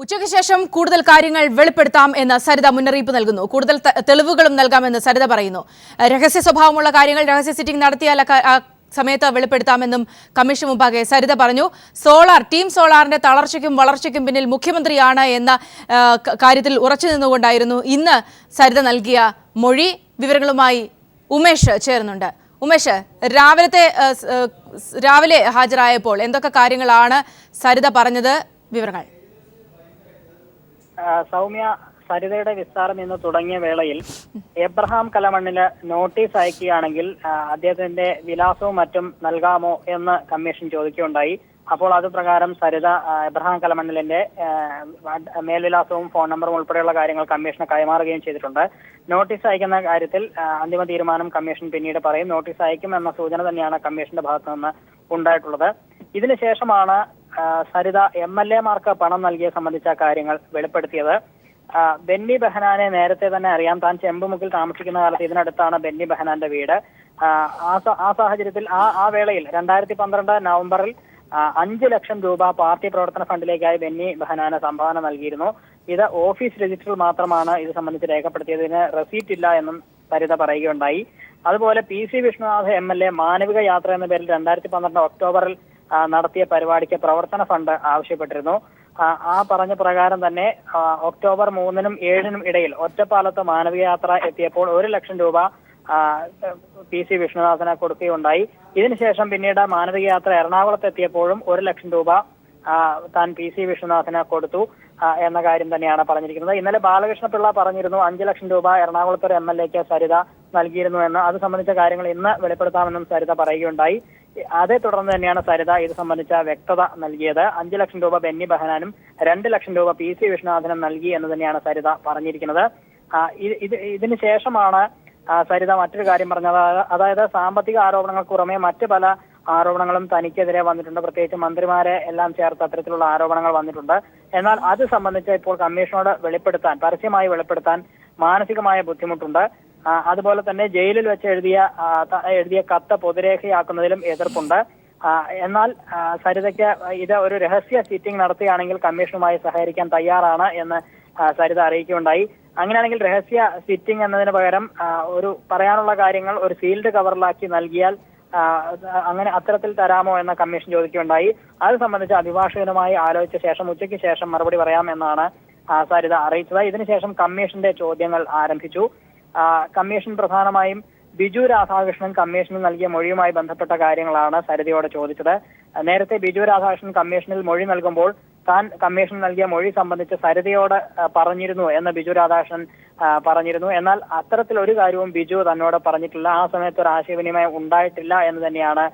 ഉച്ചയ്ക്ക് ശേഷം കൂടുതൽ കാര്യങ്ങൾ വെളിപ്പെടുത്താം എന്ന് സരിത മുന്നറിയിപ്പ് നൽകുന്നു. കൂടുതൽ തെളിവുകളും നൽകാമെന്ന് സരിത പറയുന്നു. രഹസ്യ സ്വഭാവമുള്ള കാര്യങ്ങൾ രഹസ്യ സിറ്റിംഗ് നടത്തിയാൽ സമയത്ത് വെളിപ്പെടുത്താമെന്നും കമ്മീഷൻ മുമ്പാകെ സരിത പറഞ്ഞു. ടീം സോളാറിന്റെ തളർച്ചയ്ക്കും വളർച്ചയ്ക്കും പിന്നിൽ മുഖ്യമന്ത്രിയാണ് എന്ന കാര്യത്തിൽ ഉറച്ചു നിന്നുകൊണ്ടായിരുന്നു ഇന്ന് സരിത നൽകിയ മൊഴി. വിവരങ്ങളുമായി ഉമേഷ് ചേരുന്നുണ്ട്. ഉമേഷ്, രാവിലെ ഹാജരായപ്പോൾ എന്തൊക്കെ കാര്യങ്ങളാണ് സരിത പറഞ്ഞത്? വിവരങ്ങൾ. സൗമ്യ, സരിതയുടെ വിസ്താരം ഇന്ന് തുടങ്ങിയ വേളയിൽ എബ്രഹാം കലമണ്ണിന് നോട്ടീസ് അയക്കുകയാണെങ്കിൽ അദ്ദേഹത്തിന്റെ വിലാസവും മറ്റും നൽകാമോ എന്ന് കമ്മീഷൻ ചോദിക്കുകയുണ്ടായി. അപ്പോൾ അത് പ്രകാരം സരിത എബ്രഹാം കലമണ്ണിലിന്റെ മേൽവിലാസവും ഫോൺ നമ്പറും ഉൾപ്പെടെയുള്ള കാര്യങ്ങൾ കമ്മീഷന് കൈമാറുകയും ചെയ്തിട്ടുണ്ട്. നോട്ടീസ് അയക്കുന്ന കാര്യത്തിൽ അന്തിമ തീരുമാനം കമ്മീഷൻ പിന്നീട് പറയും. നോട്ടീസ് അയക്കും എന്ന സൂചന തന്നെയാണ് കമ്മീഷന്റെ ഭാഗത്തു നിന്ന് ഉണ്ടായിട്ടുള്ളത്. ഇതിനുശേഷമാണ് സരിത MLA-മാർക്ക് പണം നൽകിയ സംബന്ധിച്ച കാര്യങ്ങൾ വെളിപ്പെടുത്തിയത്. ബെന്നി ബെഹനാനെ നേരത്തെ തന്നെ അറിയാം. താൻ ചെമ്പുമുക്കിൽ താമസിക്കുന്ന കാലത്ത് ഇതിനടുത്താണ് ബെന്നി ബെഹനാന്റെ വീട്. ആ സാഹചര്യത്തിൽ ആ വേളയിൽ 2012 നവംബറിൽ 5 ലക്ഷം രൂപ പാർട്ടി പ്രവർത്തന ഫണ്ടിലേക്കായി ബെന്നി ബെഹനാന് സംഭാവന നൽകിയിരുന്നു. ഇത് ഓഫീസ് രജിസ്റ്ററിൽ മാത്രമാണ് ഇത് സംബന്ധിച്ച് രേഖപ്പെടുത്തിയതിന് റെസീപ്റ്റ് ഇല്ല എന്നും സരിത പറയുകയുണ്ടായി. അതുപോലെ PC വിഷ്ണുനാഥ് MLA മാനവിക യാത്ര എന്ന പേരിൽ 2012 ഒക്ടോബറിൽ നടത്തിയ പരിപാടിക്ക് പ്രവർത്തന ഫണ്ട് ആവശ്യപ്പെട്ടിരുന്നു. ആ പറഞ്ഞ പ്രകാരം തന്നെ ഒക്ടോബർ 3-നും 7-നും ഇടയിൽ ഒറ്റപ്പാലത്ത് മാനവിക യാത്ര എത്തിയപ്പോൾ 1 ലക്ഷം രൂപ PC വിഷ്ണുനാഥന് കൊടുക്കുകയുണ്ടായി. ഇതിനുശേഷം പിന്നീട് മാനവിക യാത്ര എറണാകുളത്ത് എത്തിയപ്പോഴും 1 ലക്ഷം രൂപ താൻ PC വിഷ്ണുനാഥന് കൊടുത്തു എന്ന കാര്യം തന്നെയാണ് പറഞ്ഞിരിക്കുന്നത്. ഇന്നലെ ബാലകൃഷ്ണപിള്ള പറഞ്ഞിരുന്നു 5 ലക്ഷം രൂപ എറണാകുളത്ത് ഒരു MLA-ക്ക് സരിത നൽകിയിരുന്നു എന്ന്. അത് സംബന്ധിച്ച കാര്യങ്ങൾ ഇന്ന് വെളിപ്പെടുത്താമെന്നും സരിത പറയുകയുണ്ടായി. അതേ തുടർന്ന് തന്നെയാണ് സരിത ഇത് സംബന്ധിച്ച വ്യക്തത നൽകിയത്. 5 ലക്ഷം രൂപ ബെന്നി ബെഹനാനും 2 ലക്ഷം രൂപ PC വിഷ്ണുനാഥനും നൽകി എന്ന് തന്നെയാണ് സരിത പറഞ്ഞിരിക്കുന്നത്. ഇതിന് ശേഷമാണ് സരിത മറ്റൊരു കാര്യം പറഞ്ഞത്. അതായത് സാമ്പത്തിക ആരോപണങ്ങൾക്ക് പുറമെ മറ്റ് പല ആരോപണങ്ങളും തനിക്കെതിരെ വന്നിട്ടുണ്ട്. പ്രത്യേകിച്ച് മന്ത്രിമാരെ എല്ലാം ചേർത്ത് അത്തരത്തിലുള്ള ആരോപണങ്ങൾ വന്നിട്ടുണ്ട്. എന്നാൽ അത് സംബന്ധിച്ച് ഇപ്പോൾ കമ്മീഷനോട് പരസ്യമായി വെളിപ്പെടുത്താൻ മാനസികമായ ബുദ്ധിമുട്ടുണ്ട്. അതുപോലെ തന്നെ ജയിലിൽ വെച്ച് എഴുതിയ കത്ത് പൊതുരേഖയാക്കുന്നതിലും എതിർപ്പുണ്ട്. എന്നാൽ സരിതയ്ക്ക് ഇത് ഒരു രഹസ്യ സിറ്റിംഗ് നടത്തുകയാണെങ്കിൽ കമ്മീഷനുമായി സഹകരിക്കാൻ തയ്യാറാണ് എന്ന് സരിത അറിയിക്കുകയുണ്ടായി. അങ്ങനെയാണെങ്കിൽ രഹസ്യ സിറ്റിംഗ് എന്നതിന് പകരം ഒരു പറയാനുള്ള കാര്യങ്ങൾ ഒരു സീൽഡ് കവറിലാക്കി നൽകിയാൽ അങ്ങനെ അത്തരത്തിൽ തരാമോ എന്ന കമ്മീഷൻ ചോദിക്കുകയുണ്ടായി. അത് സംബന്ധിച്ച് അഭിഭാഷകനുമായി ആലോചിച്ച ശേഷം ഉച്ചയ്ക്ക് ശേഷം മറുപടി പറയാം എന്നാണ് സരിത അറിയിച്ചത്. ഇതിനുശേഷം കമ്മീഷന്റെ ചോദ്യങ്ങൾ ആരംഭിച്ചു. കമ്മീഷൻ പ്രധാനമായും ബിജു രാധാകൃഷ്ണൻ കമ്മീഷന് നൽകിയ മൊഴിയുമായി ബന്ധപ്പെട്ട കാര്യങ്ങളാണ് സരിതയോട് ചോദിച്ചത്. നേരത്തെ ബിജു രാധാകൃഷ്ണൻ കമ്മീഷനിൽ മൊഴി നൽകുമ്പോൾ താൻ കമ്മീഷൻ നൽകിയ മൊഴി സംബന്ധിച്ച് സരിതയോട് പറഞ്ഞിരുന്നു എന്ന് ബിജു രാധാകൃഷ്ണൻ പറഞ്ഞിരുന്നു. എന്നാൽ അത്തരത്തിൽ ഒരു കാര്യവും ബിജു തന്നോട് പറഞ്ഞിട്ടില്ല. ആ സമയത്ത് ഒരു ആശയവിനിമയം ഉണ്ടായിട്ടില്ല എന്ന് തന്നെയാണ്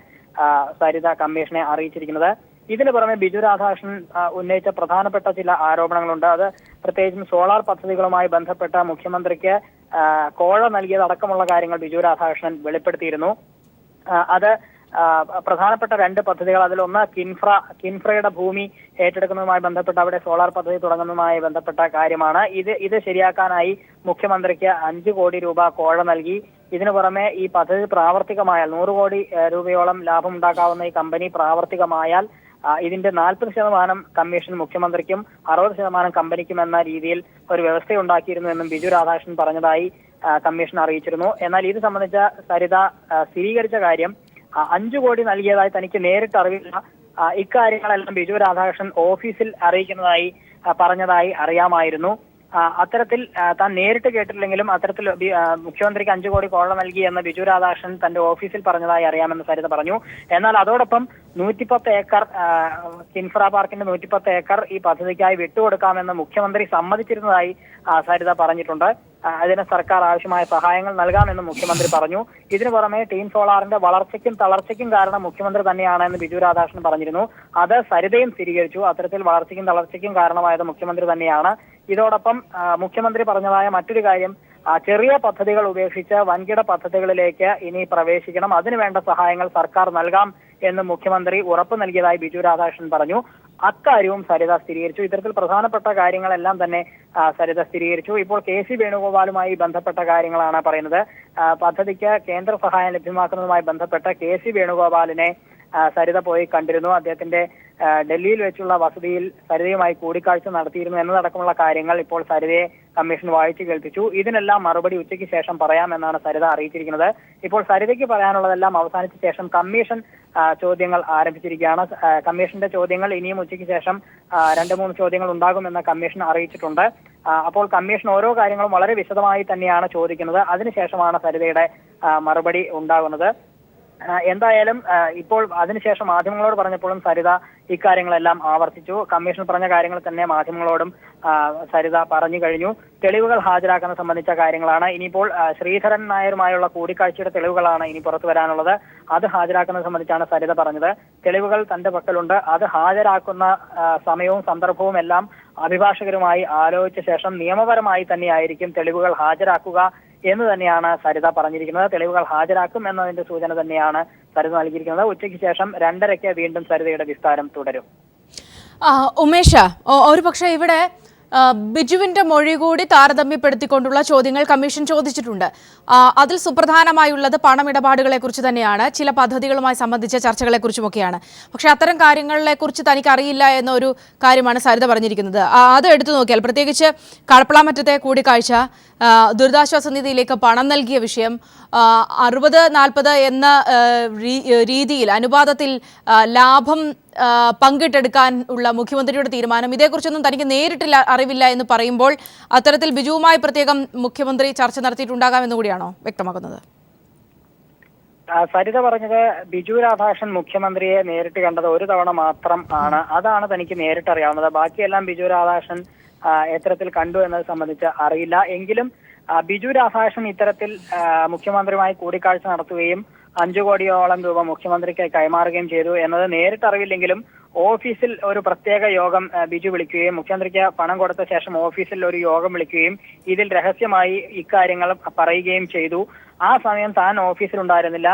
സരിത കമ്മീഷനെ അറിയിച്ചിരിക്കുന്നത്. ഇതിന് പുറമെ ബിജു രാധാകൃഷ്ണൻ ഉന്നയിച്ച പ്രധാനപ്പെട്ട ചില ആരോപണങ്ങളുണ്ട്. അത് പ്രത്യേകിച്ചും സോളാർ പദ്ധതികളുമായി ബന്ധപ്പെട്ട മുഖ്യമന്ത്രിക്ക് കോഴ നൽകിയതടക്കമുള്ള കാര്യങ്ങൾ ബിജു രാധാകൃഷ്ണൻ വെളിപ്പെടുത്തിയിരുന്നു. അത് പ്രധാനപ്പെട്ട 2 പദ്ധതികൾ, അതിലൊന്ന് കിൻഫ്രയുടെ ഭൂമി ഏറ്റെടുക്കുന്നതുമായി ബന്ധപ്പെട്ട് അവിടെ സോളാർ പദ്ധതി തുടങ്ങുന്നതുമായി ബന്ധപ്പെട്ട കാര്യമാണ്. ഇത് ശരിയാക്കാനായി മുഖ്യമന്ത്രിക്ക് 5 കോടി രൂപ കോഴ നൽകി. ഇതിനു പുറമെ ഈ പദ്ധതി പ്രാവർത്തികമായാൽ 100 കോടി രൂപയോളം ലാഭമുണ്ടാക്കാവുന്ന ഈ കമ്പനി പ്രാവർത്തികമായാൽ ഇതിന്റെ 40% കമ്മീഷൻ മുഖ്യമന്ത്രിക്കും 60% കമ്പനിക്കും എന്ന രീതിയിൽ ഒരു വ്യവസ്ഥയുണ്ടാക്കിയിരുന്നു എന്നും ബിജു രാധാകൃഷ്ണൻ പറഞ്ഞതായി കമ്മീഷൻ അറിയിച്ചിരുന്നു. എന്നാൽ ഇത് സംബന്ധിച്ച സരിത സ്ഥിരീകരിച്ച കാര്യം 5 കോടി നൽകിയതായി തനിക്ക് നേരിട്ട് അറിവില്ല. ഇക്കാര്യങ്ങളെല്ലാം ബിജു രാധാകൃഷ്ണൻ ഓഫീസിൽ അറിയിക്കുന്നതായി പറഞ്ഞതായി അറിയാമായിരുന്നു. അത്തരത്തിൽ താൻ നേരിട്ട് കേട്ടില്ലെങ്കിലും അത്തരത്തിൽ മുഖ്യമന്ത്രിക്ക് 5 കോടി കോഴ നൽകി എന്ന് ബിജു രാധാകൃഷ്ണൻ തന്റെ ഓഫീസിൽ പറഞ്ഞതായി അറിയാമെന്ന് സരിത പറഞ്ഞു. എന്നാൽ അതോടൊപ്പം 110 ഏക്കർ കിൻഫ്ര പാർക്കിന്റെ 110 ഏക്കർ ഈ പദ്ധതിക്കായി വിട്ടുകൊടുക്കാമെന്ന് മുഖ്യമന്ത്രി സമ്മതിച്ചിരുന്നതായി സരിത പറഞ്ഞിട്ടുണ്ട്. അതിന് സർക്കാർ ആവശ്യമായ സഹായങ്ങൾ നൽകാമെന്ന് മുഖ്യമന്ത്രി പറഞ്ഞു. ഇതിനു പുറമെ ടീം സോളാറിന്റെ വളർച്ചയ്ക്കും തളർച്ചയ്ക്കും കാരണം മുഖ്യമന്ത്രി തന്നെയാണ് എന്ന് ബിജു രാധാകൃഷ്ണൻ പറഞ്ഞിരുന്നു. അത് സരിതയും സ്ഥിരീകരിച്ചു. അത്തരത്തിൽ വളർച്ചയ്ക്കും തളർച്ചയ്ക്കും കാരണമായത് മുഖ്യമന്ത്രി തന്നെയാണ്. ഇതോടൊപ്പം മുഖ്യമന്ത്രി പറഞ്ഞതായ മറ്റൊരു കാര്യം, ചെറിയ പദ്ധതികൾ ഉപേക്ഷിച്ച് വൻകിട പദ്ധതികളിലേക്ക് ഇനി പ്രവേശിക്കണം, അതിനുവേണ്ട സഹായങ്ങൾ സർക്കാർ നൽകാം എന്ന് മുഖ്യമന്ത്രി ഉറപ്പ് നൽകിയതായി ബിജു രാധാകൃഷ്ണൻ പറഞ്ഞു. അക്കാര്യവും സരിത സ്ഥിരീകരിച്ചു. ഇത്തരത്തിൽ പ്രധാനപ്പെട്ട കാര്യങ്ങളെല്ലാം തന്നെ സരിത സ്ഥിരീകരിച്ചു. ഇപ്പോൾ KC വേണുഗോപാലുമായി ബന്ധപ്പെട്ട കാര്യങ്ങളാണ് പറയുന്നത്. പദ്ധതിക്ക് കേന്ദ്ര സഹായം ലഭ്യമാക്കുന്നതുമായി ബന്ധപ്പെട്ട് KC വേണുഗോപാലിനെ സരിത പോയി കണ്ടിരുന്നു. അദ്ദേഹത്തിന്റെ ഡൽഹിയിൽ വെച്ചുള്ള വസതിയിൽ സരിതയുമായി കൂടിക്കാഴ്ച നടത്തിയിരുന്നു എന്നതടക്കമുള്ള കാര്യങ്ങൾ ഇപ്പോൾ സരിതയെ കമ്മീഷൻ വായിച്ചു കേൾപ്പിച്ചു. ഇതിനെല്ലാം മറുപടി ഉച്ചയ്ക്ക് ശേഷം പറയാമെന്നാണ് സരിത അറിയിച്ചിരിക്കുന്നത്. ഇപ്പോൾ സരിതയ്ക്ക് പറയാനുള്ളതെല്ലാം അവസാനിച്ച ശേഷം കമ്മീഷൻ ചോദ്യങ്ങൾ ആരംഭിച്ചിരിക്കുകയാണ്. കമ്മീഷന്റെ ചോദ്യങ്ങൾ ഇനിയും ഉച്ചയ്ക്ക് ശേഷം 2-3 ചോദ്യങ്ങൾ ഉണ്ടാകുമെന്ന് കമ്മീഷൻ അറിയിച്ചിട്ടുണ്ട്. അപ്പോൾ കമ്മീഷൻ ഓരോ കാര്യങ്ങളും വളരെ വിശദമായി തന്നെയാണ് ചോദിക്കുന്നത്. അതിനുശേഷമാണ് സരിതയുടെ മറുപടി ഉണ്ടാകുന്നത്. എന്തായാലും ഇപ്പോൾ അതിനുശേഷം മാധ്യമങ്ങളോട് പറഞ്ഞപ്പോഴും സരിത ഇക്കാര്യങ്ങളെല്ലാം ആവർത്തിച്ചു. കമ്മീഷൻ പറഞ്ഞ കാര്യങ്ങൾ തന്നെ മാധ്യമങ്ങളോടും സരിത പറഞ്ഞു കഴിഞ്ഞു. തെളിവുകൾ ഹാജരാക്കുന്നത് സംബന്ധിച്ച കാര്യങ്ങളാണ്. ഇനിയിപ്പോൾ ശ്രീധരൻ നായരുമായുള്ള കൂടിക്കാഴ്ചയുടെ തെളിവുകളാണ് ഇനി പുറത്തു വരാനുള്ളത്. അത് ഹാജരാക്കുന്നത് സംബന്ധിച്ചാണ് സരിത പറഞ്ഞത്. തെളിവുകൾ തന്റെ പക്കലുണ്ട്. അത് ഹാജരാക്കുന്ന സമയവും സന്ദർഭവും എല്ലാം അഭിഭാഷകരുമായി ആലോചിച്ച ശേഷം നിയമപരമായി തന്നെയായിരിക്കും തെളിവുകൾ ഹാജരാക്കുക എന്ന് തന്നെയാണ് സരിത പറഞ്ഞിരിക്കുന്നത്. തെളിവുകൾ ഹാജരാക്കും എന്നതിന്റെ സൂചന തന്നെയാണ് സരിത നൽകിയിരിക്കുന്നത്. ഉച്ചയ്ക്ക് ശേഷം 2:30 വീണ്ടും സരിതയുടെ വിസ്താരം തുടരും. ഉമേഷ, ഒരു പക്ഷേ ഇവിടെ ബിജുവിന്റെ മൊഴി കൂടി താരതമ്യപ്പെടുത്തിക്കൊണ്ടുള്ള ചോദ്യങ്ങൾ കമ്മീഷൻ ചോദിച്ചിട്ടുണ്ട്. അതിൽ സുപ്രധാനമായുള്ളത് പണമിടപാടുകളെ കുറിച്ച് തന്നെയാണ്, ചില പദ്ധതികളുമായി സംബന്ധിച്ച ചർച്ചകളെ കുറിച്ചുമൊക്കെയാണ്. പക്ഷെ അത്തരം കാര്യങ്ങളെ കുറിച്ച് തനിക്ക് അറിയില്ല എന്നൊരു കാര്യമാണ് സരിത പറഞ്ഞിരിക്കുന്നത്. അത് എടുത്തു നോക്കിയാൽ, പ്രത്യേകിച്ച് കടപ്പളാമറ്റത്തെ കൂടിക്കാഴ്ച, ദുരിതാശ്വാസ നിധിയിലേക്ക് പണം നൽകിയ വിഷയം, 60-40 എന്ന രീതിയിൽ അനുപാതത്തിൽ ലാഭം പങ്കിട്ടെടുക്കാൻ ഉള്ള മുഖ്യമന്ത്രിയുടെ തീരുമാനം, ഇതേക്കുറിച്ചൊന്നും തനിക്ക് നേരിട്ടില്ല അറിവില്ല എന്ന് പറയുമ്പോൾ അത്തരത്തിൽ ബിജുവുമായി പ്രത്യേകം മുഖ്യമന്ത്രി ചർച്ച നടത്തിയിട്ടുണ്ടാകാമെന്ന് കൂടിയാണോ വ്യക്തമാക്കുന്നത്? സരിത പറഞ്ഞത് ബിജു രാധാകൃഷ്ണൻ മുഖ്യമന്ത്രിയെ നേരിട്ട് കണ്ടത് ഒരു തവണ മാത്രം ആണ്. അതാണ് തനിക്ക് നേരിട്ടറിയാവുന്നത്. ബാക്കിയെല്ലാം ബിജു രാധാകൃഷ്ണൻ എത്തരത്തിൽ കണ്ടു എന്നത് സംബന്ധിച്ച് അറിയില്ല. എങ്കിലും ബിജു രാധാകൃഷ്ണൻ ഇത്തരത്തിൽ മുഖ്യമന്ത്രിയുമായി കൂടിക്കാഴ്ച നടത്തുകയും 5 കോടിയോളം രൂപ മുഖ്യമന്ത്രിക്ക് കൈമാറുകയും ചെയ്തു എന്നത് നേരിട്ടറിവില്ലെങ്കിലും ഓഫീസിൽ ഒരു പ്രത്യേക യോഗം ബിജു വിളിക്കുകയും മുഖ്യമന്ത്രിക്ക് പണം കൊടുത്ത ശേഷം ഓഫീസിൽ ഒരു യോഗം വിളിക്കുകയും ഇതിൽ രഹസ്യമായി ഇക്കാര്യങ്ങൾ പറയുകയും ചെയ്തു. ആ സമയം താൻ ഓഫീസിലുണ്ടായിരുന്നില്ല.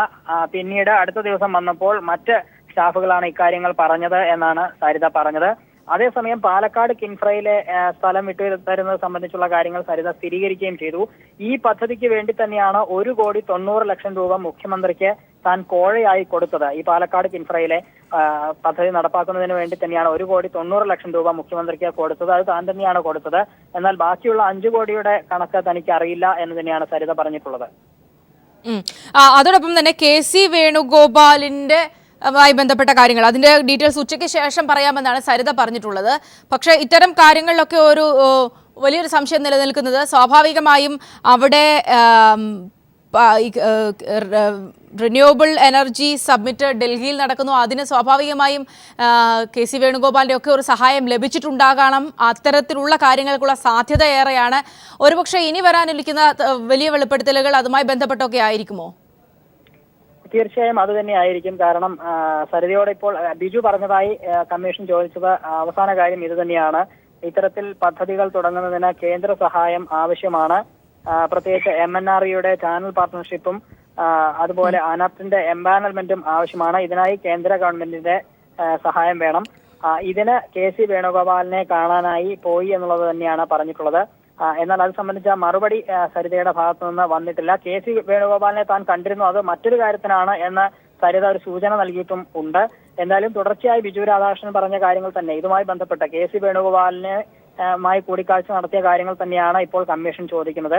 പിന്നീട് അടുത്ത ദിവസം വന്നപ്പോൾ മറ്റ് സ്റ്റാഫുകളാണ് ഇക്കാര്യങ്ങൾ പറഞ്ഞത് എന്നാണ് സരിത പറഞ്ഞത്. അതേസമയം പാലക്കാട് കിൻഫ്രയിലെ സ്ഥലം വിട്ടുതരുന്നത് സംബന്ധിച്ചുള്ള കാര്യങ്ങൾ സരിത സ്ഥിരീകരിക്കുകയും ചെയ്തു. ഈ പദ്ധതിക്ക് വേണ്ടി തന്നെയാണ് 1,90,00,000 രൂപ മുഖ്യമന്ത്രിക്ക് താൻ കോഴയായി കൊടുത്തത്. ഈ പാലക്കാട് കിൻഫ്രയിലെ പദ്ധതി നടപ്പാക്കുന്നതിന് വേണ്ടി തന്നെയാണ് 1,90,00,000 രൂപ മുഖ്യമന്ത്രിക്ക് കൊടുത്തത്. അത് താൻ തന്നെയാണ് കൊടുത്തത്. എന്നാൽ ബാക്കിയുള്ള 5 കോടിയുടെ കണക്ക് തനിക്ക് അറിയില്ല എന്ന് തന്നെയാണ് സരിത പറഞ്ഞിട്ടുള്ളത്. അതോടൊപ്പം തന്നെ KC വേണുഗോപാലിന്റെ ബന്ധപ്പെട്ട കാര്യങ്ങൾ, അതിന്റെ ഡീറ്റെയിൽസ് ഉച്ചയ്ക്ക് ശേഷം പറയാമെന്നാണ് സരിത പറഞ്ഞിട്ടുള്ളത്. പക്ഷേ ഇത്തരം കാര്യങ്ങളിലൊക്കെ ഒരു വലിയൊരു സംശയം നിലനിൽക്കുന്നത്, സ്വാഭാവികമായും അവിടെ റിന്യൂവബിൾ എനർജി സബ്മിറ്റ് ഡൽഹിയിൽ നടക്കുന്നു. അതിന് സ്വാഭാവികമായും KC വേണുഗോപാലിന്റെ ഒക്കെ ഒരു സഹായം ലഭിച്ചിട്ടുണ്ടാകണം. അത്തരത്തിലുള്ള കാര്യങ്ങൾക്കുള്ള സാധ്യത ഏറെയാണ്. ഒരുപക്ഷെ ഇനി വരാനിരിക്കുന്ന വലിയ വെളിപ്പെടുത്തലുകൾ അതുമായി ബന്ധപ്പെട്ടൊക്കെ ആയിരിക്കുമോ? തീർച്ചയായും അത് തന്നെയായിരിക്കും. കാരണം സരിതയോട് ഇപ്പോൾ ബിജു പറഞ്ഞതായി കമ്മീഷൻ ചോദിച്ചത് അവസാന കാര്യം ഇത് തന്നെയാണ്. ഇത്തരത്തിൽ പദ്ധതികൾ തുടങ്ങുന്നതിന് കേന്ദ്ര സഹായം ആവശ്യമാണ്. പ്രത്യേകിച്ച് MNREയുടെ ചാനൽ പാർട്ട്ണർഷിപ്പും അതുപോലെ അനർട്ടിന്റെ എംപാനൽമെന്റും ആവശ്യമാണ്. ഇതിനായി കേന്ദ്ര ഗവൺമെന്റിന്റെ സഹായം വേണം. ഇതിന് KC വേണുഗോപാലിനെ കാണാനായി പോയി എന്നുള്ളത് തന്നെയാണ് പറഞ്ഞിട്ടുള്ളത്. എന്നാൽ അത് സംബന്ധിച്ച മറുപടി സരിതയുടെ ഭാഗത്തു നിന്ന് വന്നിട്ടില്ല. KC വേണുഗോപാലിനെ താൻ കണ്ടിരുന്നു, അത് മറ്റൊരു കാര്യത്തിനാണ് എന്ന് സരിത ഒരു സൂചന നൽകിയിട്ടും ഉണ്ട്. എന്തായാലും തുടർച്ചയായി ബിജു രാധാകൃഷ്ണൻ പറഞ്ഞ കാര്യങ്ങൾ തന്നെ, ഇതുമായി ബന്ധപ്പെട്ട KC വേണുഗോപാലിനെ മായി കൂടിക്കാഴ്ച നടത്തിയ കാര്യങ്ങൾ തന്നെയാണ് ഇപ്പോൾ കമ്മീഷൻ ചോദിക്കുന്നത്.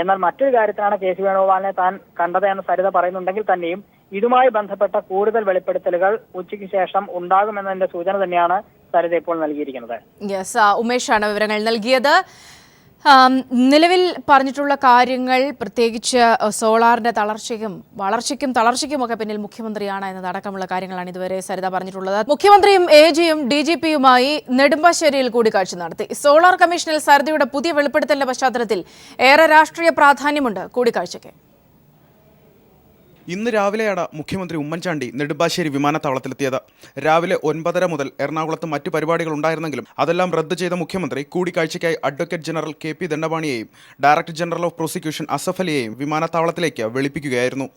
എന്നാൽ മറ്റൊരു കാര്യത്തിനാണ് KC വേണുഗോപാലിനെ താൻ കണ്ടത് എന്ന് സരിത പറയുന്നുണ്ടെങ്കിൽ തന്നെയും ഇതുമായി ബന്ധപ്പെട്ട കൂടുതൽ വെളിപ്പെടുത്തലുകൾ ഉച്ചയ്ക്ക് ശേഷം ഉണ്ടാകുമെന്നതിന്റെ സൂചന തന്നെയാണ് സരിത ഇപ്പോൾ നൽകിയിരിക്കുന്നത്. ഉമേഷാണ് വിവരങ്ങൾ നൽകിയത്. നിലവിൽ പറഞ്ഞിട്ടുള്ള കാര്യങ്ങൾ, പ്രത്യേകിച്ച് സോളാറിന്റെ വളർച്ചയ്ക്കും തളർച്ചയ്ക്കുമൊക്കെ പിന്നിൽ മുഖ്യമന്ത്രിയാണ് എന്നതടക്കമുള്ള കാര്യങ്ങളാണ് ഇതുവരെ സരിത പറഞ്ഞിട്ടുള്ളത്. മുഖ്യമന്ത്രിയും AGയും DGPയുമായി നെടുമ്പാശ്ശേരിയിൽ കൂടിക്കാഴ്ച നടത്തി. സോളാർ കമ്മീഷനിൽ സരിതയുടെ പുതിയ വെളിപ്പെടുത്തലിന്റെ പശ്ചാത്തലത്തിൽ ഏറെ രാഷ്ട്രീയ പ്രാധാന്യമുണ്ട് കൂടിക്കാഴ്ചയ്ക്ക്. ഇന്ന് രാവിലെയാണ് മുഖ്യമന്ത്രി ഉമ്മൻചാണ്ടി നെടുമ്പാശ്ശേരി വിമാനത്താവളത്തിലെത്തിയത്. രാവിലെ 9:30 മുതൽ എറണാകുളത്ത് മറ്റു പരിപാടികൾ ഉണ്ടായിരുന്നെങ്കിലും അതെല്ലാം റദ്ദ് ചെയ്ത മുഖ്യമന്ത്രി കൂടിക്കാഴ്ചയ്ക്കായി അഡ്വക്കേറ്റ് ജനറൽ KP ദണ്ഡപാണിയെയും director general of prosecution Asaf അലിയെയും വിമാനത്താവളത്തിലേക്ക് വിളിപ്പിക്കുകയായിരുന്നു.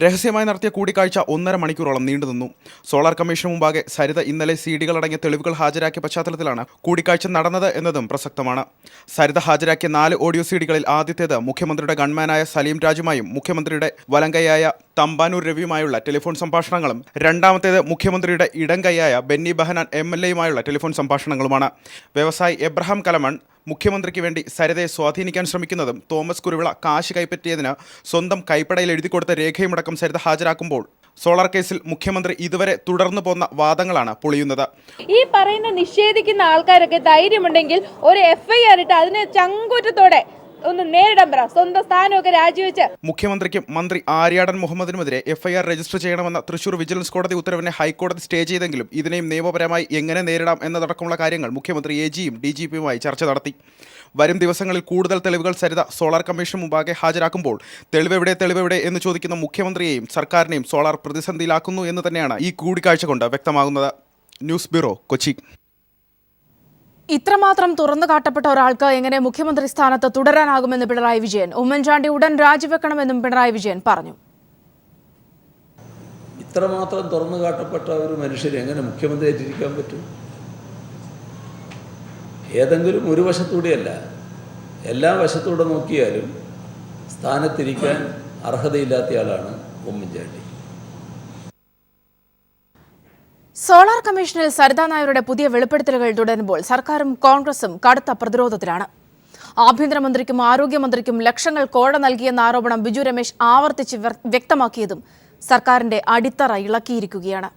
രഹസ്യമായി നടത്തിയ കൂടിക്കാഴ്ച 1.5 മണിക്കൂറോളം നീണ്ടുനിന്നു. സോളാർ കമ്മീഷന് മുമ്പാകെ സരിത ഇന്നലെ CD-കളടങ്ങിയ തെളിവുകൾ ഹാജരാക്കിയ പശ്ചാത്തലത്തിലാണ് കൂടിക്കാഴ്ച നടന്നത് എന്നതും പ്രസക്തമാണ്. സരിത ഹാജരാക്കിയ 4 ഓഡിയോ CD-കളിൽ ആദ്യത്തേത് മുഖ്യമന്ത്രിയുടെ ഗൺമാനായ സലീം രാജുമായും മുഖ്യമന്ത്രിയുടെ വലങ്കൈയായ തമ്പാനൂർ രവിയുമായുള്ള ടെലിഫോൺ സംഭാഷണങ്ങളും രണ്ടാമത്തേത് മുഖ്യമന്ത്രിയുടെ ഇടംകൈയായ ബെന്നി ബെഹനാൻ MLA-യുമായുള്ള ടെലിഫോൺ സംഭാഷണങ്ങളുമാണ്. വ്യവസായി എബ്രഹാം കലമൺ മുഖ്യമന്ത്രിക്ക് വേണ്ടി സരിതയെ സ്വാധീനിക്കാൻ ശ്രമിക്കുന്നതും തോമസ് കുരുവിള കാശ് കൈപ്പറ്റിയതിന് സ്വന്തം കൈപ്പടയിൽ എഴുതിക്കൊടുത്ത രേഖയുമടക്കം സരിത ഹാജരാക്കുമ്പോൾ സോളാർ കേസിൽ മുഖ്യമന്ത്രി ഇതുവരെ തുടർന്നു പോന്ന വാദങ്ങളാണ് പൊളിയുന്നത്. ഈ പറയുന്ന നിഷേധിക്കുന്ന ആൾക്കാരൊക്കെ ധൈര്യമുണ്ടെങ്കിൽ ഒരു FIR ഇട്ട് അതിനെ ചങ്കൂറ്റത്തോടെ ഒന്ന് നേരിടാൻ പറ. സ്വന്തം സ്ഥാനമൊക്കെ രാജിവെച്ച് മുഖ്യമന്ത്രിക്കും മന്ത്രി ആര്യാടൻ മുഹമ്മദിനുമെതിരെ FIR രജിസ്റ്റർ ചെയ്യണമെന്ന തൃശൂർ വിജിലൻസ് കോടതി ഉത്തരവിനെ ഹൈക്കോടതി സ്റ്റേ ചെയ്തെങ്കിലും ഇതിനെയും നിയമപരമായി എങ്ങനെ നേരിടാം എന്നതടക്കമുള്ള കാര്യങ്ങൾ മുഖ്യമന്ത്രി AGയും DGPയുമായി ചർച്ച നടത്തി. വരും ദിവസങ്ങളിൽ കൂടുതൽ തെളിവുകൾ സരിത സോളാർ കമ്മീഷൻ മുമ്പാകെ ഹാജരാക്കുമ്പോൾ തെളിവെവിടെ എന്ന് ചോദിക്കുന്ന മുഖ്യമന്ത്രിയെയും സർക്കാരിനെയും സോളാർ പ്രതിസന്ധിയിലാക്കുന്നു എന്ന് തന്നെയാണ് ഈ കൂടിക്കാഴ്ച കൊണ്ട് വ്യക്തമാകുന്നത്. News bureau, Kochi. ഇത്രമാത്രം തുറന്നു കാട്ടപ്പെട്ട ഒരാൾക്ക് എങ്ങനെ മുഖ്യമന്ത്രി സ്ഥാനത്ത് തുടരാനാകുമെന്ന് പിണറായി വിജയൻ. ഉമ്മൻചാണ്ടി ഉടൻ രാജിവെക്കണമെന്നും പിണറായി വിജയൻ പറഞ്ഞു. ഇത്രമാത്രം തുറന്നു കാട്ടപ്പെട്ട ഒരു മനുഷ്യന് എങ്ങനെ മുഖ്യമന്ത്രിയായിട്ടിരിക്കാൻ പറ്റും? ഏതെങ്കിലും ഒരു വശത്തൂടെയല്ല, എല്ലാ വശത്തൂടെ നോക്കിയാലും സ്ഥാനത്തിരിക്കാൻ അർഹതയില്ലാത്തയാളാണ് ഉമ്മൻചാണ്ടി. സോളാർ കമ്മീഷനിൽ സരിതാ നായരുടെ പുതിയ വെളിപ്പെടുത്തലുകൾ തുടരുമ്പോൾ സർക്കാരും കോൺഗ്രസും കടുത്ത പ്രതിരോധത്തിലാണ്. ആഭ്യന്തരമന്ത്രിക്കും ആരോഗ്യമന്ത്രിക്കും ലക്ഷങ്ങൾ കോഴ നൽകിയെന്ന ആരോപണം ബിജു രമേശ് ആവർത്തിച്ച് വ്യക്തമാക്കിയതും സർക്കാരിന്റെ അടിത്തറ ഇളക്കിയിരിക്കുകയാണ്.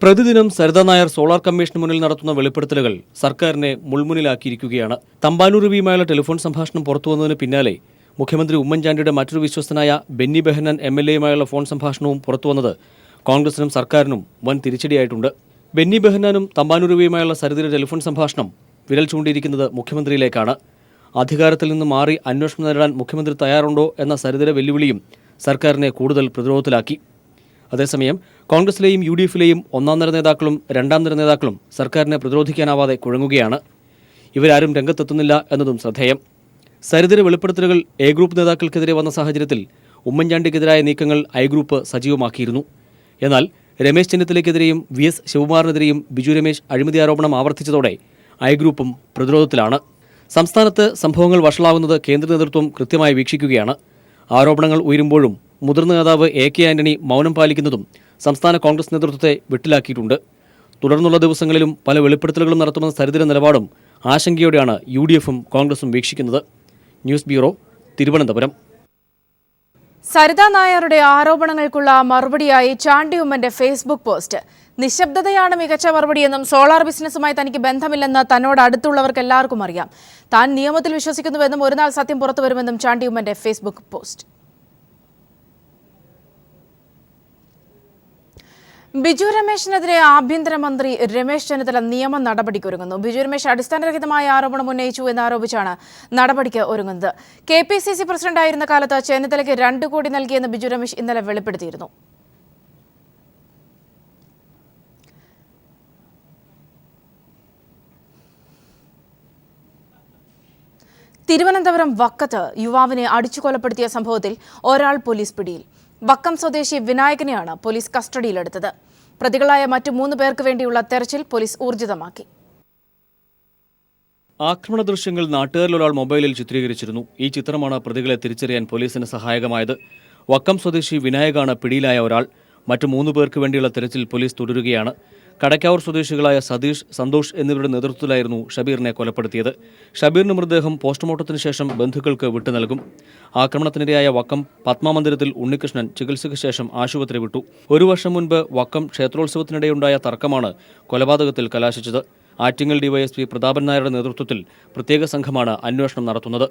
പ്രതിദിനം സരിതാ നായർ സോളാർ കമ്മീഷന് മുന്നിൽ നടത്തുന്ന വെളിപ്പെടുത്തലുകൾ സർക്കാരിനെ മുൾമുന്നിലാക്കിയിരിക്കുകയാണ്. തമ്പാനൂർ രവിയുമായുള്ള ടെലിഫോൺ സംഭാഷണം പുറത്തുവന്നതിന് പിന്നാലെ മുഖ്യമന്ത്രി ഉമ്മൻചാണ്ടിയുടെ മറ്റൊരു വിശ്വസ്തനായ ബെന്നി ബെഹനാൻ MLA-യുമായുള്ള ഫോൺ സംഭാഷണവും പുറത്തുവന്നത് കോൺഗ്രസിനും സർക്കാരിനും വൻ തിരിച്ചടിയായിട്ടുണ്ട്. ബെന്നി ബെഹനാനും തമ്പാനൂർ രവിയുമായുള്ള സരിതയുടെ ടെലിഫോൺ സംഭാഷണം വിരൽ ചൂണ്ടിയിരിക്കുന്നത് മുഖ്യമന്ത്രിയിലേക്കാണ്. അധികാരത്തിൽ നിന്ന് മാറി അന്വേഷണം നേരിടാൻ മുഖ്യമന്ത്രി തയ്യാറുണ്ടോ എന്ന സരിതയുടെ വെല്ലുവിളിയും സർക്കാരിനെ കൂടുതൽ പ്രതിരോധത്തിലാക്കി. അതേസമയം കോൺഗ്രസിലെയും UDF-ലെയും ഒന്നാം നിര നേതാക്കളും രണ്ടാം നിര നേതാക്കളും സർക്കാരിനെ പ്രതിരോധിക്കാനാവാതെ കുഴങ്ങുകയാണ്. ഇവരാരും രംഗത്തെത്തുന്നില്ല എന്നതും ശ്രദ്ധേയം. സരിതയുടെ വെളിപ്പെടുത്തലുകൾ A ഗ്രൂപ്പ് നേതാക്കൾക്കെതിരെ വന്ന സാഹചര്യത്തിൽ ഉമ്മൻചാണ്ടിക്കെതിരായ നീക്കങ്ങൾ I ഗ്രൂപ്പ് സജീവമാക്കിയിരുന്നു. എന്നാൽ രമേശ് ചെന്നിത്തലയ്ക്കെതിരെയും VS ശിവകുമാറിനെതിരെയും ബിജു രമേശ് അഴിമതി ആരോപണം ആവർത്തിച്ചതോടെ I ഗ്രൂപ്പും പ്രതിരോധത്തിലാണ്. സംസ്ഥാനത്ത് സംഭവങ്ങൾ വഷളാവുന്നത് കേന്ദ്ര നേതൃത്വം കൃത്യമായി വീക്ഷിക്കുകയാണ്. ആരോപണങ്ങൾ ഉയരുമ്പോഴും മുതിർന്ന നേതാവ് AK ആന്റണി മൗനം പാലിക്കുന്നതും സംസ്ഥാന കോൺഗ്രസ് നേതൃത്വത്തെ വെട്ടിലാക്കിയിട്ടുണ്ട്. തുടർന്നുള്ള ദിവസങ്ങളിലും പല വെളിപ്പെടുത്തലുകളും നടത്തുമെന്ന സരിതയുടെ നിലപാടും ആശങ്കയോടെയാണ് UDF-ഉം കോൺഗ്രസും വീക്ഷിക്കുന്നത്. News bureau, Thiruvananthapuram. സരിതാ നായരുടെ ആരോപണങ്ങൾക്കുള്ള മറുപടിയായി ചാണ്ടി ഉമ്മന്റെ ഫേസ്ബുക്ക് പോസ്റ്റ്. നിശബ്ദതയാണ് മികച്ച മറുപടിയെന്നും സോളാർ ബിസിനസ്സുമായി തനിക്ക് ബന്ധമില്ലെന്ന് തന്നോട് അടുത്തുള്ളവർക്ക് എല്ലാവർക്കും അറിയാം. താൻ നിയമത്തിൽ വിശ്വസിക്കുന്നുവെന്നും ഒരുനാൾ സത്യം പുറത്തുവരുമെന്നും ചാണ്ടി ഉമ്മന്റെ ഫേസ്ബുക്ക് പോസ്റ്റ്. ബിജു രമേശിനെതിരെ ആഭ്യന്തരമന്ത്രി രമേശ് ചെന്നിത്തല നിയമ നടപടിക്കൊരുങ്ങുന്നു. ബിജു രമേശ് അടിസ്ഥാനരഹിതമായ ആരോപണം ഉന്നയിച്ചു എന്നാരോപിച്ചാണ് നടപടിക്ക് ഒരുങ്ങുന്നത്. KPCC പ്രസിഡന്റായിരുന്ന കാലത്ത് ചെന്നിത്തലയ്ക്ക് 2 കോടി നൽകിയെന്ന് ബിജു രമേശ് ഇന്നലെ വെളിപ്പെടുത്തിയിരുന്നു. തിരുവനന്തപുരം വക്കത്ത് യുവാവിനെ അടിച്ചു കൊലപ്പെടുത്തിയ സംഭവത്തിൽ ഒരാൾ പോലീസ് പിടിയിൽ. വക്കം സ്വദേശി വിനായകനെയാണ് പോലീസ് കസ്റ്റഡിയിലെടുത്തത്. പ്രതികളായ മറ്റു 3 പേർക്ക് വേണ്ടിയുള്ള തെരച്ചിൽ പോലീസ് ഊർജിതമാക്കി. ആക്രമണ ദൃശ്യങ്ങൾ നാട്ടുകാരിലൊരാൾ മൊബൈലിൽ ചിത്രീകരിച്ചിരുന്നു. ഈ ചിത്രമാണ് പ്രതികളെ തിരിച്ചറിയാൻ പോലീസിന് സഹായകമായത്. വക്കം സ്വദേശി വിനായകാണ് പിടിയിലായ ഒരാൾ. മറ്റു 3 പേർക്ക് വേണ്ടിയുള്ള തെരച്ചിൽ പോലീസ് തുടരുകയാണ്. കടക്കാവൂർ സ്വദേശികളായ സതീഷ്, സന്തോഷ് എന്നിവരുടെ നേതൃത്വത്തിലായിരുന്നു ഷബീറിനെ കൊലപ്പെടുത്തിയത്. ഷബീറിന്റെ മൃതദേഹം പോസ്റ്റ്മോർട്ടത്തിന് ശേഷം ബന്ധുക്കൾക്ക് വിട്ടു നൽകും. ആക്രമണത്തിനിരയായ വക്കം പത്മാമന്ദിരത്തിൽ ഉണ്ണികൃഷ്ണൻ ചികിത്സയ്ക്ക് ശേഷം ആശുപത്രി വിട്ടു. 1 വർഷം മുൻപ് വക്കം ക്ഷേത്രോത്സവത്തിനിടെയുണ്ടായ തർക്കമാണ് കൊലപാതകത്തിൽ കലാശിച്ചത്. ആറ്റിങ്ങൽ DYSP പ്രതാപൻ നായരുടെ നേതൃത്വത്തിൽ പ്രത്യേക സംഘമാണ് അന്വേഷണം നടത്തുന്നത്.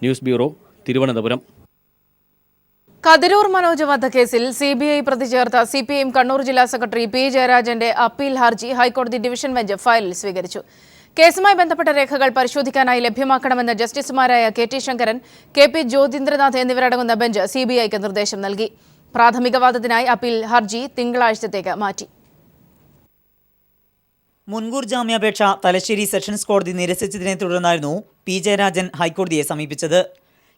News bureau, Thiruvananthapuram. കതിരൂർ മനോജ് വധക്കേസിൽ CBI പ്രതി ചേർത്ത CPIM കണ്ണൂർ ജില്ലാ സെക്രട്ടറി P ജയരാജന്റെ അപ്പീൽ ഹർജി ഹൈക്കോടതി ഡിവിഷൻ ബെഞ്ച് ഫയലിൽ സ്വീകരിച്ചു. കേസുമായി ബന്ധപ്പെട്ട രേഖകൾ പരിശോധിക്കാനായി ലഭ്യമാക്കണമെന്ന് ജസ്റ്റിസുമാരായ KT ശങ്കരൻ, KP ജ്യോതിന്ദ്രനാഥ് എന്നിവരടങ്ങുന്ന ബെഞ്ച് CBIക്ക് നിർദ്ദേശം നൽകി. പ്രാഥമിക വാദത്തിനായി അപ്പീൽ ഹർജി തിങ്കളാഴ്ചത്തേക്ക് മാറ്റി. മുൻകൂർ ജാമ്യാപേക്ഷ തലശ്ശേരി സെഷൻസ് കോടതി നിരസിച്ചതിനെ തുടർന്നായിരുന്നു P ജയരാജൻ ഹൈക്കോടതിയെ സമീപിച്ചത്.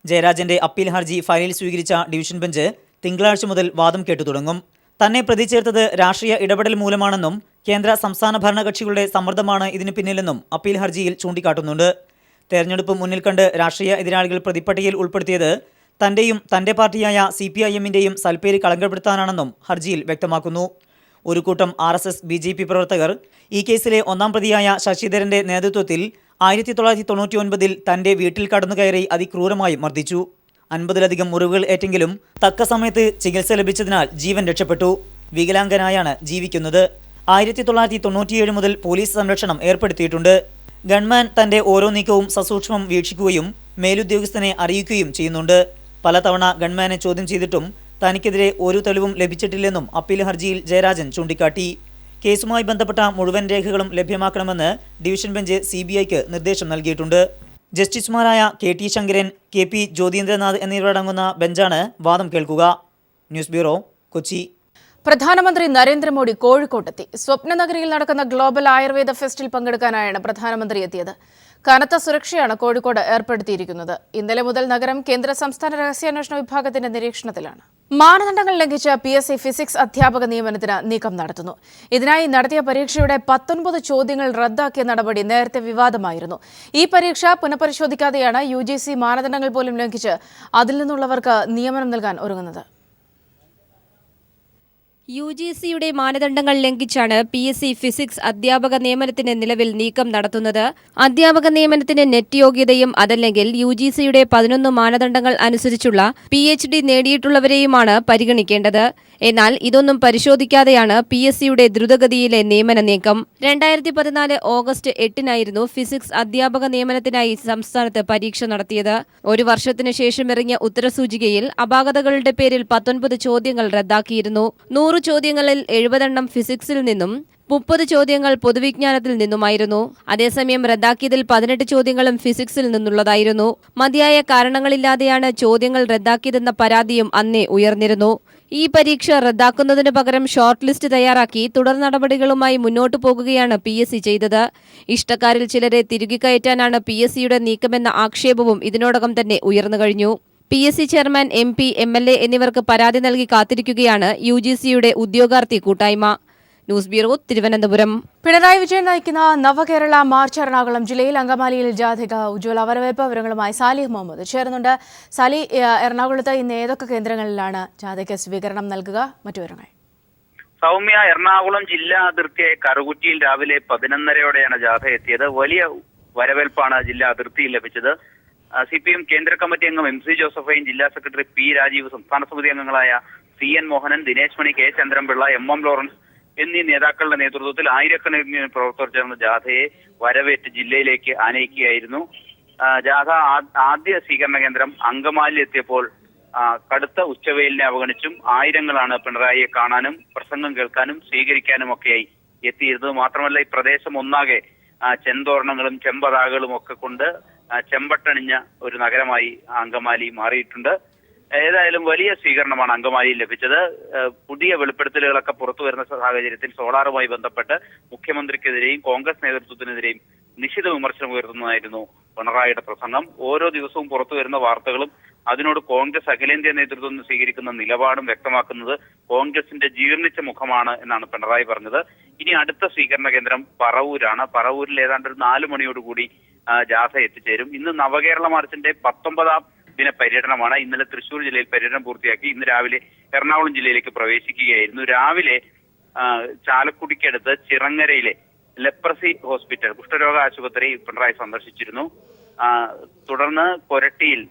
ജയരാജന്റെ അപ്പീൽ ഹർജി ഫയലിൽ സ്വീകരിച്ച ഡിവിഷൻ ബെഞ്ച് തിങ്കളാഴ്ച മുതൽ വാദം കേട്ടു തുടങ്ങും. തന്നെ പ്രതി ചേർത്തത് രാഷ്ട്രീയ ഇടപെടൽ മൂലമാണെന്നും കേന്ദ്ര സംസ്ഥാന ഭരണകക്ഷികളുടെ സമ്മർദ്ദമാണ് ഇതിന് പിന്നിലെന്നും അപ്പീൽ ഹർജിയിൽ ചൂണ്ടിക്കാട്ടുന്നുണ്ട്. തെരഞ്ഞെടുപ്പ് മുന്നിൽ കണ്ട് രാഷ്ട്രീയ എതിരാളികൾ പ്രതിപ്പട്ടികയിൽ ഉൾപ്പെടുത്തിയത് തന്റെയും തന്റെ പാർട്ടിയായ CPIM-ന്റെയും സൽപ്പേര് കളങ്കപ്പെടുത്താനാണെന്നും ഹർജിയിൽ വ്യക്തമാക്കുന്നു. ഒരു കൂട്ടം RSS BJP പ്രവർത്തകർ ഈ കേസിലെ ഒന്നാം പ്രതിയായ ശശിധരന്റെ നേതൃത്വത്തിൽ 1999 തന്റെ വീട്ടിൽ കടന്നുകയറി അതിക്രൂരമായി മർദ്ദിച്ചു. 50-ലധികം മുറിവുകൾ ഏറ്റെങ്കിലും തക്ക സമയത്ത് ചികിത്സ ലഭിച്ചതിനാൽ ജീവൻ രക്ഷപ്പെട്ടു. വികലാംഗനായാണ് ജീവിക്കുന്നത്. 1997 മുതൽ പോലീസ് സംരക്ഷണം ഏർപ്പെടുത്തിയിട്ടുണ്ട്. ഗൺമാൻ തന്റെ ഓരോ നീക്കവും സസൂക്ഷ്മം വീക്ഷിക്കുകയും മേലുദ്യോഗസ്ഥനെ അറിയിക്കുകയും ചെയ്യുന്നുണ്ട്. പലതവണ ഗൺമാനെ ചോദ്യം ചെയ്തിട്ടും തനിക്കെതിരെ ഒരു തെളിവും ലഭിച്ചിട്ടില്ലെന്നും അപ്പീൽ ഹർജിയിൽ ജയരാജൻ ചൂണ്ടിക്കാട്ടി. കേസുമായി ബന്ധപ്പെട്ട മുഴുവൻ രേഖകളും ലഭ്യമാക്കണമെന്ന് ഡിവിഷൻ ബെഞ്ച് CBIക്ക് നിർദ്ദേശം നൽകിയിട്ടുണ്ട്. ജസ്റ്റിസുമാരായ KT ശങ്കരൻ, KP ജ്യോതീന്ദ്രനാഥ് എന്നിവരടങ്ങുന്ന ബെഞ്ചാണ് വാദം കേൾക്കുക. News bureau, Kochi. പ്രധാനമന്ത്രി നരേന്ദ്രമോദി കോഴിക്കോട്ടെത്തി. സ്വപ്നനഗരിയിൽ നടക്കുന്ന ഗ്ലോബൽ ആയുർവേദ ഫെസ്റ്റിൽ പങ്കെടുക്കാനായാണ് പ്രധാനമന്ത്രി എത്തിയത്. കനത്ത സുരക്ഷയാണ് കോഴിക്കോട് ഏർപ്പെടുത്തിയിരിക്കുന്നത്. ഇന്നലെ മുതൽ നഗരം കേന്ദ്ര സംസ്ഥാന രഹസ്യാന്വേഷണ വിഭാഗത്തിന്റെ നിരീക്ഷണത്തിലാണ്. മാനദണ്ഡങ്ങൾ ലംഘിച്ച് PSC ഫിസിക്സ് അധ്യാപക നിയമനത്തിന് നീക്കം നടത്തുന്നു. ഇതിനായി നടത്തിയ പരീക്ഷയുടെ 19 ചോദ്യങ്ങൾ റദ്ദാക്കിയ നടപടി നേരത്തെ വിവാദമായിരുന്നു. ഈ പരീക്ഷ പുനഃപരിശോധിക്കാതെയാണ് UGC മാനദണ്ഡങ്ങൾ പോലും ലംഘിച്ച് അതിൽ നിന്നുള്ളവർക്ക് നിയമനം നൽകാൻ ഒരുങ്ങുന്നത്. UGCയുടെ മാനദണ്ഡങ്ങൾ ലംഘിച്ചാണ് PSC ഫിസിക്സ് അധ്യാപക നിയമനത്തിന് നിലവിൽ നീക്കം നടത്തുന്നത്. അധ്യാപക നിയമനത്തിന് നെറ്റ് യോഗ്യതയും അതല്ലെങ്കിൽ UGCയുടെ 11 മാനദണ്ഡങ്ങൾ അനുസരിച്ചുള്ള PhD നേടിയിട്ടുള്ളവരെയുമാണ് പരിഗണിക്കേണ്ടത്. എന്നാൽ ഇതൊന്നും പരിശോധിക്കാതെയാണ് PSCയുടെ ദ്രുതഗതിയിലെ നിയമന നീക്കം. 2014 ഓഗസ്റ്റ് 8-നായിരുന്നു ഫിസിക്സ് അധ്യാപക നിയമനത്തിനായി സംസ്ഥാനത്ത് പരീക്ഷ നടത്തിയത്. ഒരു വർഷത്തിനു ശേഷം ഇറങ്ങിയ ഉത്തരസൂചികയിൽ അപാകതകളുടെ പേരിൽ 19 ചോദ്യങ്ങൾ റദ്ദാക്കിയിരുന്നു. 100 ചോദ്യങ്ങളിൽ 70 ഫിസിക്സിൽ നിന്നും 30 ചോദ്യങ്ങൾ പൊതുവിജ്ഞാനത്തിൽ നിന്നുമായിരുന്നു. അതേസമയം റദ്ദാക്കിയതിൽ 18 ചോദ്യങ്ങളും ഫിസിക്സിൽ നിന്നുള്ളതായിരുന്നു. മതിയായ കാരണങ്ങളില്ലാതെയാണ് ചോദ്യങ്ങൾ റദ്ദാക്കിയതെന്ന പരാതിയും അന്നേ ഉയർന്നിരുന്നു. ഈ പരീക്ഷ റദ്ദാക്കുന്നതിനു പകരം ഷോർട്ട് ലിസ്റ്റ് തയ്യാറാക്കി തുടർ നടപടികളുമായി മുന്നോട്ടു പോകുകയാണ് PSC ചെയ്തത്. ഇഷ്ടക്കാരിൽ ചിലരെ തിരികെ കയറ്റാനാണ് PSCയുടെ നീക്കമെന്ന ആക്ഷേപവും ഇതിനോടകം തന്നെ ഉയർന്നു കഴിഞ്ഞു. PSC ചെയർമാൻ MP MLA എന്നിവർക്ക് പരാതി നൽകി കാത്തിരിക്കുകയാണ് UGCയുടെ ഉദ്യോഗാർത്ഥി കൂട്ടായ്മ. News bureau, Thiruvananthapuram. പിണറായി വിജയൻ നയിക്കുന്ന നവകേരള മാർച്ച് എറണാകുളം ജില്ലയിൽ അങ്കമാലിയിൽ ജാഥക ഉജ്ജ്വല വരവേൽപ്പ്. വിവരങ്ങളുമായി സാലിഹ് മുഹമ്മദ് ചേരുന്നുണ്ട്. സാലി, എറണാകുളത്ത് ഇന്ന് ഏതൊക്കെ കേന്ദ്രങ്ങളിലാണ് ജാഥയ്ക്ക് സ്വീകരണം നൽകുക? മറ്റു വിവരങ്ങൾ. സൗമ്യ, എറണാകുളം ജില്ലാ അതിർത്തിയായ കറുകുറ്റിയിൽ രാവിലെ 11:30യോടെയാണ് ജാഥ എത്തിയത്. വലിയ വരവേൽപ്പാണ് ജില്ലാ അതിർത്തിയിൽ ലഭിച്ചത്. CPM കേന്ദ്ര കമ്മിറ്റി അംഗം MC ജോസഫൈൻ, ജില്ലാ സെക്രട്ടറി P രാജീവ്, സംസ്ഥാന സമിതി അംഗങ്ങളായ CN മോഹനൻ, ദിനേശ് മണി, K ചന്ദ്രൻപിള്ള, MM ലോറൻസ് എന്നീ നേതാക്കളുടെ നേതൃത്വത്തിൽ ആയിരക്കണക്കിന് പ്രവർത്തകർ ചേർന്ന ജാഥയെ വരവേറ്റ് ജില്ലയിലേക്ക് ആനയിക്കുകയായിരുന്നു. ജാഥ ആദ്യ സ്വീകരണ കേന്ദ്രം അങ്കമാലിയിൽ എത്തിയപ്പോൾ കടുത്ത ഉച്ചവെയിലിനെ അവഗണിച്ചും ആയിരങ്ങളാണ് പിണറായിയെ കാണാനും പ്രസംഗം കേൾക്കാനും സ്വീകരിക്കാനും ഒക്കെയായി എത്തിയിരുന്നത്. മാത്രമല്ല, ഈ പ്രദേശം ഒന്നാകെ ചെന്തോരണങ്ങളും ചെമ്പതാകളും ഒക്കെ കൊണ്ട് ചെമ്പട്ടണിഞ്ഞ ഒരു നഗരമായി അങ്കമാലി മാറിയിട്ടുണ്ട്. ഏതായാലും വലിയ സ്വീകരണമാണ് അങ്കമാലിയിൽ ലഭിച്ചത്. പുതിയ വെളിപ്പെടുത്തലുകളൊക്കെ പുറത്തു വരുന്ന സാഹചര്യത്തിൽ സോളാറുമായി ബന്ധപ്പെട്ട് മുഖ്യമന്ത്രിക്കെതിരെയും കോൺഗ്രസ് നേതൃത്വത്തിനെതിരെയും നിശിത വിമർശനം ഉയർത്തുന്നതായിരുന്നു പിണറായിയുടെ പ്രസംഗം. ഓരോ ദിവസവും പുറത്തു വരുന്ന വാർത്തകളും അതിനോട് കോൺഗ്രസ് അഖിലേന്ത്യാ നേതൃത്വം സ്വീകരിക്കുന്ന നിലപാടും വ്യക്തമാക്കുന്നത് കോൺഗ്രസിന്റെ ജീർണിച്ച മുഖമാണ് എന്നാണ് പിണറായി പറഞ്ഞത്. ഇനി അടുത്ത സ്വീകരണ കേന്ദ്രം പറവൂരാണ്. പറവൂരിൽ ഏതാണ്ട് 4 മണിയോടുകൂടി ജാഥ എത്തിച്ചേരും. ഇന്ന് നവകേരള മാർച്ചിന്റെ 19ാം ദിന പര്യടനമാണ്. ഇന്നലെ തൃശൂർ ജില്ലയിൽ പര്യടനം പൂർത്തിയാക്കി ഇന്ന് രാവിലെ എറണാകുളം ജില്ലയിലേക്ക് പ്രവേശിക്കുകയായിരുന്നു. രാവിലെ ചാലക്കുടിക്കടുത്ത് ചിറങ്ങരയിലെ ലെപ്രസി ഹോസ്പിറ്റൽ, കുഷ്ഠരോഗ ആശുപത്രി പിണറായി സന്ദർശിച്ചിരുന്നു. തുടർന്ന് കൊരട്ടിയിൽ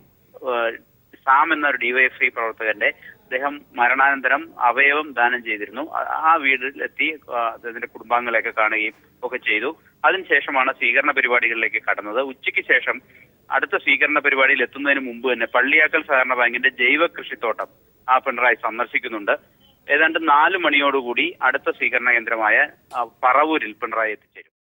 സാം എന്നൊരു DYFI പ്രവർത്തകന്റെ അദ്ദേഹം മരണാനന്തരം അവയവം ദാനം ചെയ്തിരുന്നു. ആ വീട്ടിലെത്തി അദ്ദേഹത്തിന്റെ കുടുംബാംഗങ്ങളെയൊക്കെ കാണുകയും ഒക്കെ ചെയ്തു. അതിനുശേഷമാണ് സ്വീകരണ പരിപാടികളിലേക്ക് കടന്നത്. ഉച്ചയ്ക്ക് ശേഷം അടുത്ത സ്വീകരണ പരിപാടിയിൽ എത്തുന്നതിന് മുമ്പ് തന്നെ പള്ളിയാക്കൽ സഹകരണ ബാങ്കിന്റെ ജൈവ കൃഷിത്തോട്ടം പിണറായി സന്ദർശിക്കുന്നുണ്ട്. ഏതാണ്ട് 4 മണിയോടുകൂടി അടുത്ത സ്വീകരണ കേന്ദ്രമായ പറവൂരിൽ പിണറായി എത്തിച്ചേരും.